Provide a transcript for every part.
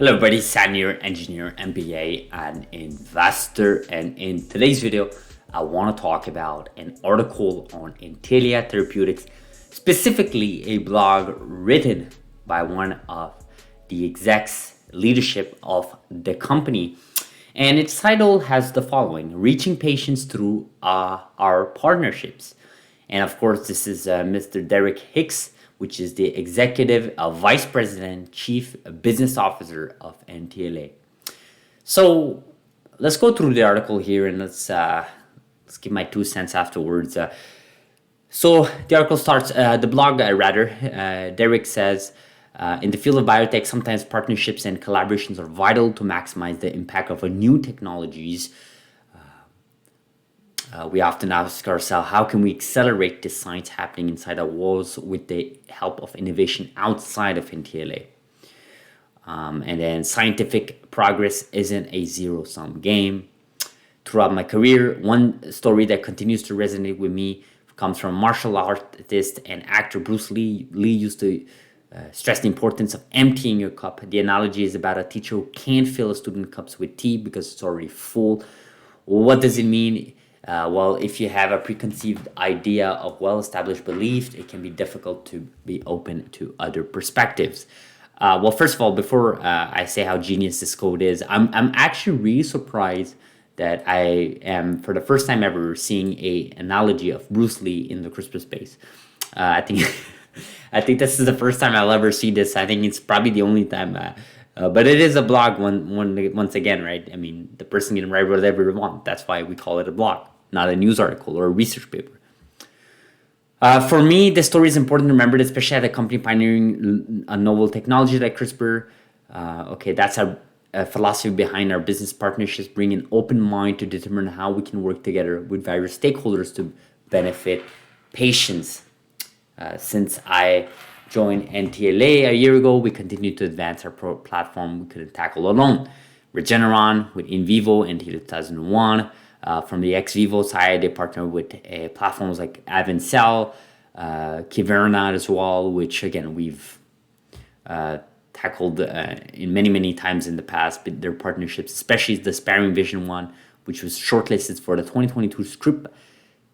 Hello everybody, Sam here, engineer, MBA, and investor. And in today's video, I want to talk about an article on Intelia Therapeutics, specifically a blog written by one of the execs leadership of the company. And its title has the following: Reaching Patients Through Our Partnerships. And of course, this is Mr. Derek Hicks, which is the Executive Vice President, Chief Business Officer of NTLA. So let's go through the article here and let's give my 2 cents afterwards. So the article starts, the blog Derek says, in the field of biotech, sometimes partnerships and collaborations are vital to maximize the impact of new technologies. We often ask ourselves, how can we accelerate the science happening inside our walls with the help of innovation outside of NTLA? And then scientific progress isn't a zero-sum game. Throughout my career, one story that continues to resonate with me comes from martial artist and actor Bruce Lee. Lee used to stress the importance of emptying your cup. The analogy is about a teacher who can't fill a student's cups with tea because it's already full. What does it mean? Well, if you have a preconceived idea of well-established beliefs, it can be difficult to be open to other perspectives. Well, first of all, before I say how genius this code is, I'm actually really surprised that I am, for the first time ever, seeing a analogy of Bruce Lee in the CRISPR space. I think I think this is the first time I'll ever see this. I think it's probably the only time. But it is a blog once again, right? I mean, the person can write whatever they want. That's why we call it a blog, not a news article or a research paper. For me, this story is important to remember, especially at a company pioneering a novel technology like CRISPR. That's a philosophy behind our business partnerships, bring an open mind to determine how we can work together with various stakeholders to benefit patients. Since I joined NTLA a year ago, we continue to advance our platform we couldn't tackle alone. Regeneron with in vivo in 2001. From the ex vivo side, they partner with platforms like Avencell, Kyverna as well, which again we've tackled in many times in the past. But their partnerships, especially the Sparing Vision one, which was shortlisted for the 2022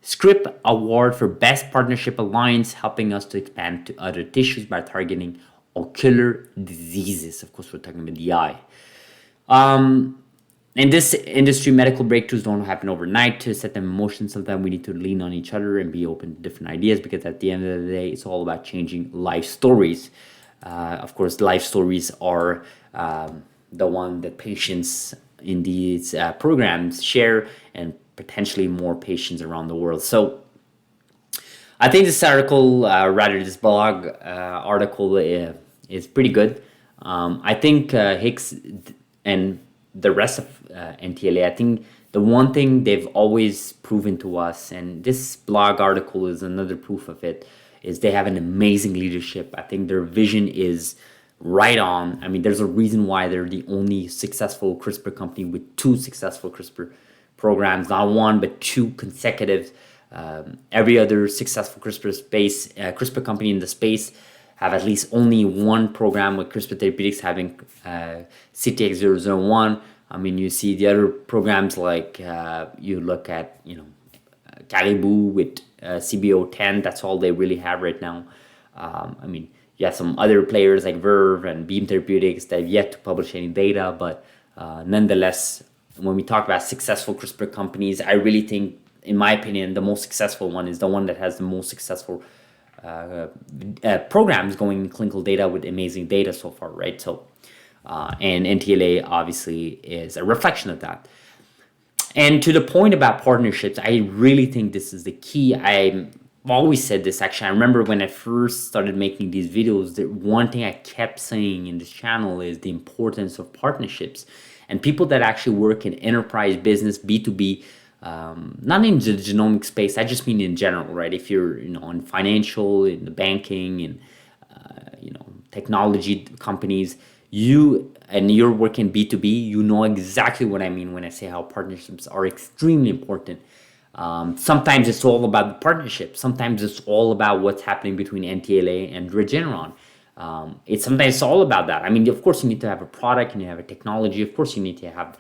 Scrip Award for Best Partnership Alliance, helping us to expand to other tissues by targeting ocular diseases. Of course, we're talking about the eye. In this industry, medical breakthroughs don't happen overnight. To set them in motion, sometimes we need to lean on each other and be open to different ideas, because at the end of the day, it's all about changing life stories. Of course, life stories are the one that patients in these programs share, and potentially more patients around the world. So I think this article, this blog article is pretty good. I think Hicks and the rest of NTLA, I think the one thing they've always proven to us, and this blog article is another proof of it, is they have an amazing leadership. I think their vision is right on. I mean, there's a reason why they're the only successful CRISPR company with 2 successful CRISPR programs, not 1 but 2 consecutive. Every other successful CRISPR company in the space have at least only 1 program, with CRISPR Therapeutics having CTX001. I mean, you see the other programs like you look at, Caribou with CBO10. That's all they really have right now. I mean, you have some other players like Verve and Beam Therapeutics that have yet to publish any data, but nonetheless, when we talk about successful CRISPR companies, I really think, in my opinion, the most successful one is the one that has the most successful programs going in clinical data with amazing data so far, right? So, and NTLA obviously is a reflection of that. And to the point about partnerships, I really think this is the key. I've always said this, actually. I remember when I first started making these videos, the one thing I kept saying in this channel is the importance of partnerships. And people that actually work in enterprise business, B2B, not in the genomic space, I just mean in general, right? If you're, in financial, in the banking, in, technology companies, you're working B2B, you know exactly what I mean when I say how partnerships are extremely important. Sometimes it's all about the partnership. Sometimes it's all about what's happening between NTLA and Regeneron. It's sometimes all about that. I mean, of course, you need to have a product, you need to have a technology. Of course, you need to have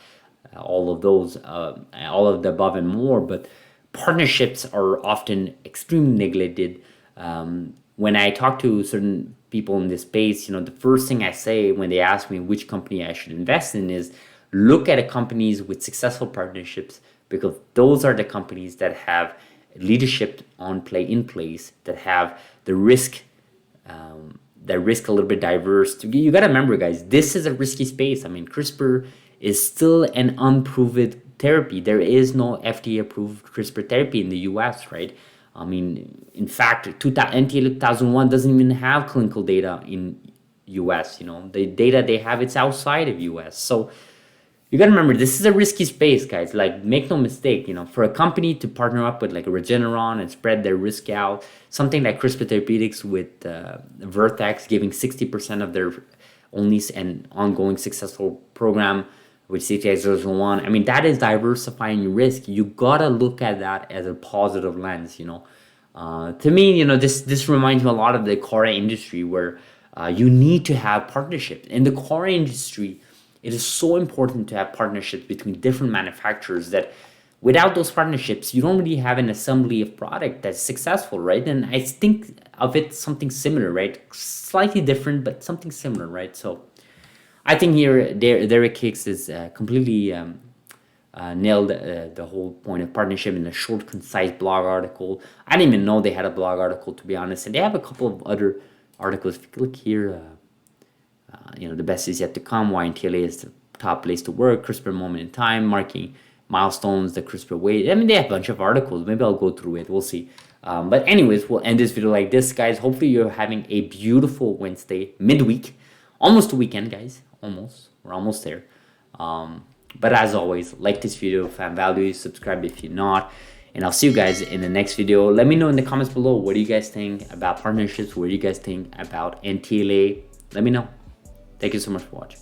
all of those, all of the above and more. But partnerships are often extremely neglected. When I talk to certain people in this space, the first thing I say when they ask me which company I should invest in is look at the companies with successful partnerships, because those are the companies that have leadership in place, that have the risk a little bit diverse. You got to remember, guys, this is a risky space. I mean, CRISPR is still an unproven therapy. There is no FDA approved CRISPR therapy in the US, right? I mean, in fact, NTLA 2001 doesn't even have clinical data in US. The data they have, it's outside of US. So you gotta remember, this is a risky space, guys. Like, make no mistake, for a company to partner up with like a Regeneron and spread their risk out, something like CRISPR Therapeutics with Vertex giving 60% of their only and ongoing successful program with CTX001. I mean, that is diversifying risk. You gotta look at that as a positive lens, To me, this reminds me a lot of the car industry, where you need to have partnerships. In the car industry, it is so important to have partnerships between different manufacturers, that without those partnerships, you don't really have an assembly of product that's successful, right? And I think of it something similar, right? Slightly different, but something similar, right? So I think here Derek Hicks is completely nailed the whole point of partnership in a short, concise blog article. I didn't even know they had a blog article, to be honest. And they have a couple of other articles. If you click here, the best is yet to come, why NTLA is the top place to work, CRISPR moment in time, marking milestones, the CRISPR way. I mean, they have a bunch of articles. Maybe I'll go through it. We'll see. But anyways, we'll end this video like this, guys. Hopefully you're having a beautiful Wednesday, midweek, almost a weekend, guys. Almost. We're almost there. But as always, like this video if you found value, subscribe if you're not, and I'll see you guys in the next video. Let me know in the comments below, what do you guys think about partnerships? What do you guys think about NTLA? Let me know. Thank you so much for watching.